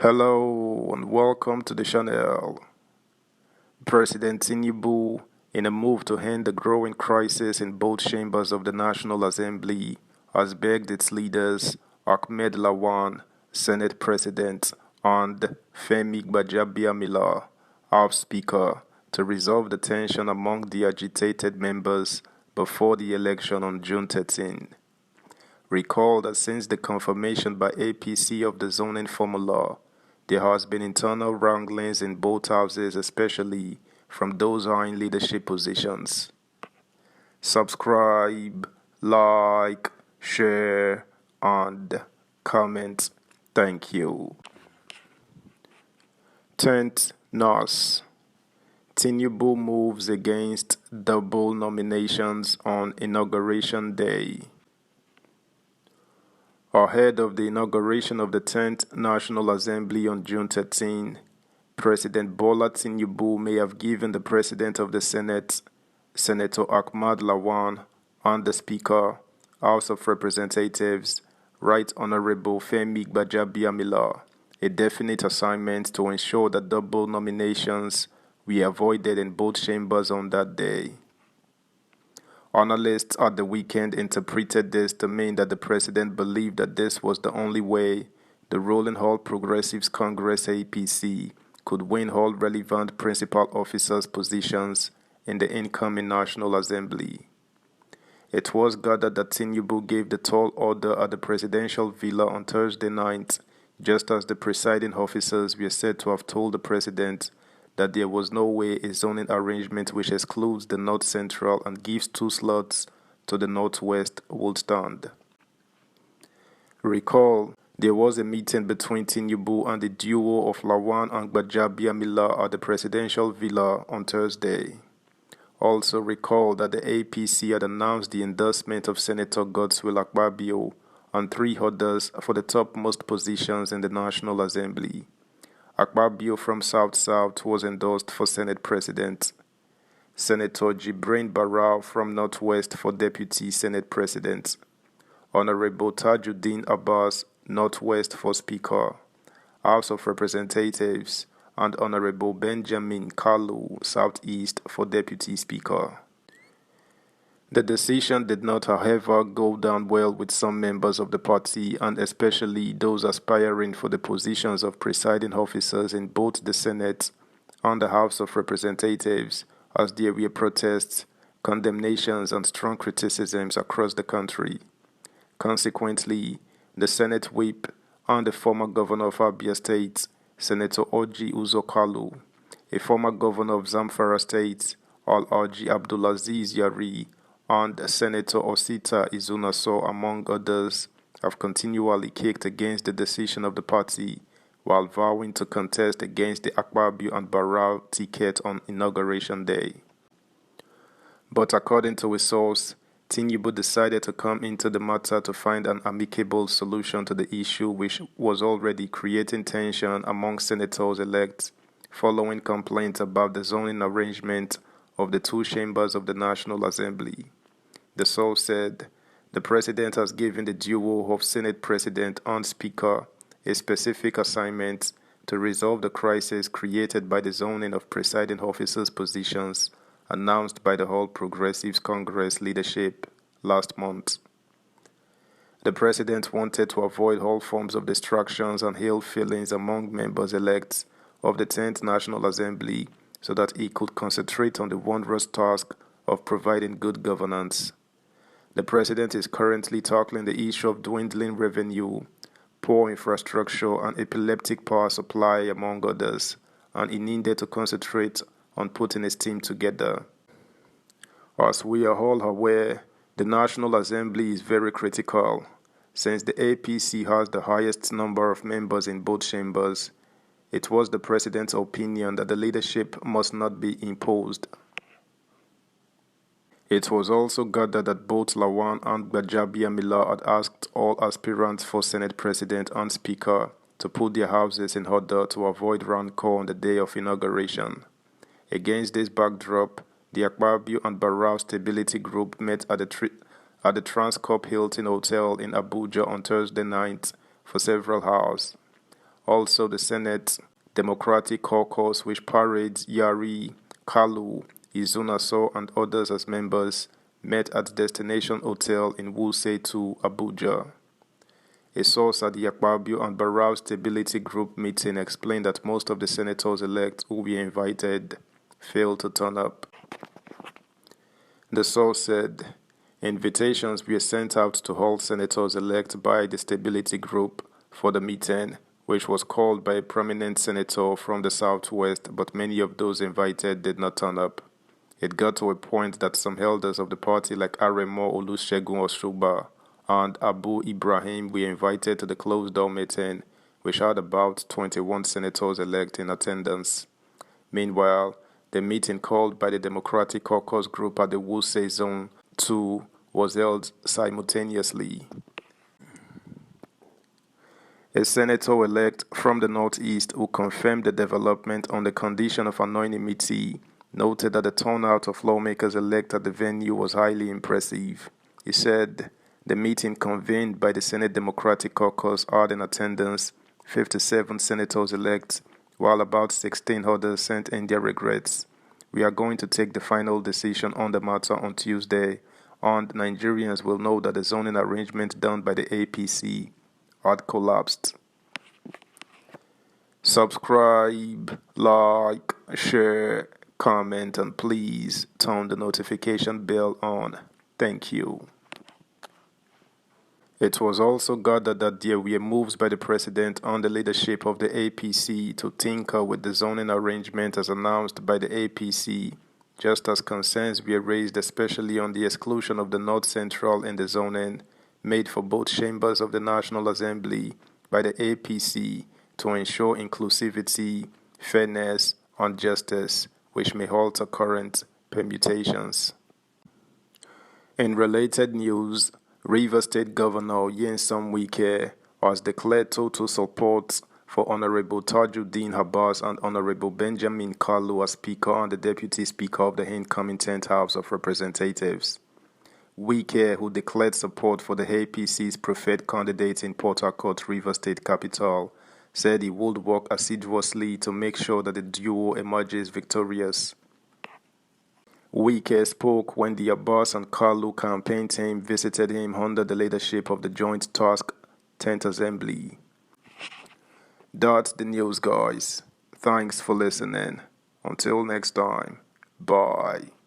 Hello and welcome to the channel. President Tinubu, in a move to end the growing crisis in both chambers of the National Assembly, has begged its leaders, Ahmed Lawan, Senate President, and Femi Gbajabiamila, House Speaker, to resolve the tension among the agitated members before the election on June 13. Recall that since the confirmation by APC of the zoning formula, there has been internal wranglings in both houses, especially from those who are in leadership positions. Subscribe, like, share, and comment. Thank you. 10th NASS. Tinubu moves against double nominations on Inauguration Day. Ahead of the inauguration of the 10th National Assembly on June 13, President Bola Tinubu may have given the President of the Senate, Senator Ahmed Lawan, and the Speaker, House of Representatives, Right Honorable Femi Gbajabiamila, a definite assignment to ensure that double nominations were avoided in both chambers on that day. Analysts at the weekend interpreted this to mean that the president believed that this was the only way the ruling All Progressives Congress APC could win all relevant principal officers' positions in the incoming National Assembly. It was gathered that Tinubu gave the tall order at the presidential villa on Thursday night, just as the presiding officers were said to have told the president that there was no way a zoning arrangement which excludes the North Central and gives 2 slots to the Northwest would stand. Recall, there was a meeting between Tinubu and the duo of Lawan and Gbajabiamila at the presidential villa on Thursday. Also recall that the APC had announced the endorsement of Senator Godswill Akpabio and 3 others for the topmost positions in the National Assembly. Akpabio from South-South was endorsed for Senate President. Senator Jibrin Barau from Northwest for Deputy Senate President. Honorable Tajuddin Abbas, Northwest for Speaker, House of Representatives, and Honorable Benjamin Kalu, Southeast for Deputy Speaker. The decision did not, however, go down well with some members of the party and especially those aspiring for the positions of presiding officers in both the Senate and the House of Representatives, as there were protests, condemnations, and strong criticisms across the country. Consequently, the Senate Whip and the former governor of Abia State, Senator Orji Uzokalu, a former governor of Zamfara State, Alhaji Abdulaziz Yari, and Senator Osita Izunaso, among others, have continually kicked against the decision of the party while vowing to contest against the Akpabio and Barau ticket on Inauguration Day. But according to a source, Tinubu decided to come into the matter to find an amicable solution to the issue, which was already creating tension among senators-elect following complaints about the zoning arrangement of the 2 chambers of the National Assembly. The source said, the president has given the duo of Senate President and Speaker a specific assignment to resolve the crisis created by the zoning of presiding officers' positions announced by the All Progressives Congress leadership last month. The president wanted to avoid all forms of distractions and ill feelings among members-elect of the 10th National Assembly so that he could concentrate on the wondrous task of providing good governance. The president is currently tackling the issue of dwindling revenue, poor infrastructure, and epileptic power supply, among others, and he needed to concentrate on putting his team together. As we are all aware, the National Assembly is very critical. Since the APC has the highest number of members in both chambers, it was the president's opinion that the leadership must not be imposed. It was also gathered that both Lawan and Gbajabiamila had asked all aspirants for Senate President and Speaker to put their houses in order to avoid rancor on the day of inauguration. Against this backdrop, the Akpabio and Barau Stability Group met at the Transcorp Hilton Hotel in Abuja on Thursday night for several hours. Also, the Senate Democratic Caucus, which parades Yari, Kalu, Izunaso, and others as members, met at Destination Hotel in Wuse 2, Abuja. A source at the Akpabio and Barrow Stability Group meeting explained that most of the senators-elect who were invited failed to turn up. The source said invitations were sent out to all senators-elect by the Stability Group for the meeting, which was called by a prominent senator from the Southwest, but many of those invited did not turn up. It got to a point that some elders of the party like Aremo Olusegun Osuba and Abu Ibrahim were invited to the closed-door meeting, which had about 21 senators-elect in attendance. Meanwhile, the meeting called by the Democratic Caucus Group at the Wuse Zone 2 was held simultaneously. A senator-elect from the Northeast who confirmed the development on the condition of anonymity noted that the turnout of lawmakers-elect at the venue was highly impressive. He said the meeting convened by the Senate Democratic Caucus had in attendance 57 senators-elect, while about 16 others sent in their regrets. We are going to take the final decision on the matter on Tuesday, and Nigerians will know that the zoning arrangement done by the APC had collapsed. Subscribe, like, share, comment, and please turn the notification bell on. Thank you. It was also gathered that there were moves by the president and the leadership of the APC to tinker with the zoning arrangement as announced by the APC, just as concerns were raised especially on the exclusion of the North Central in the zoning made for both chambers of the National Assembly by the APC to ensure inclusivity, fairness, and justice, which may alter current permutations. In related news, Rivers State Governor Nyesom Wike has declared total support for Honorable Tajuddin Abbas and Honorable Benjamin Kalu as Speaker and the Deputy Speaker of the incoming 10th House of Representatives. Wike, who declared support for the APC's preferred candidate in Port Harcourt, Rivers State Capital, said he would work assiduously to make sure that the duo emerges victorious. Wike spoke when the Abbas and Kalu campaign team visited him under the leadership of the Joint Task 10th Assembly. That's the news, guys. Thanks for listening. Until next time, bye.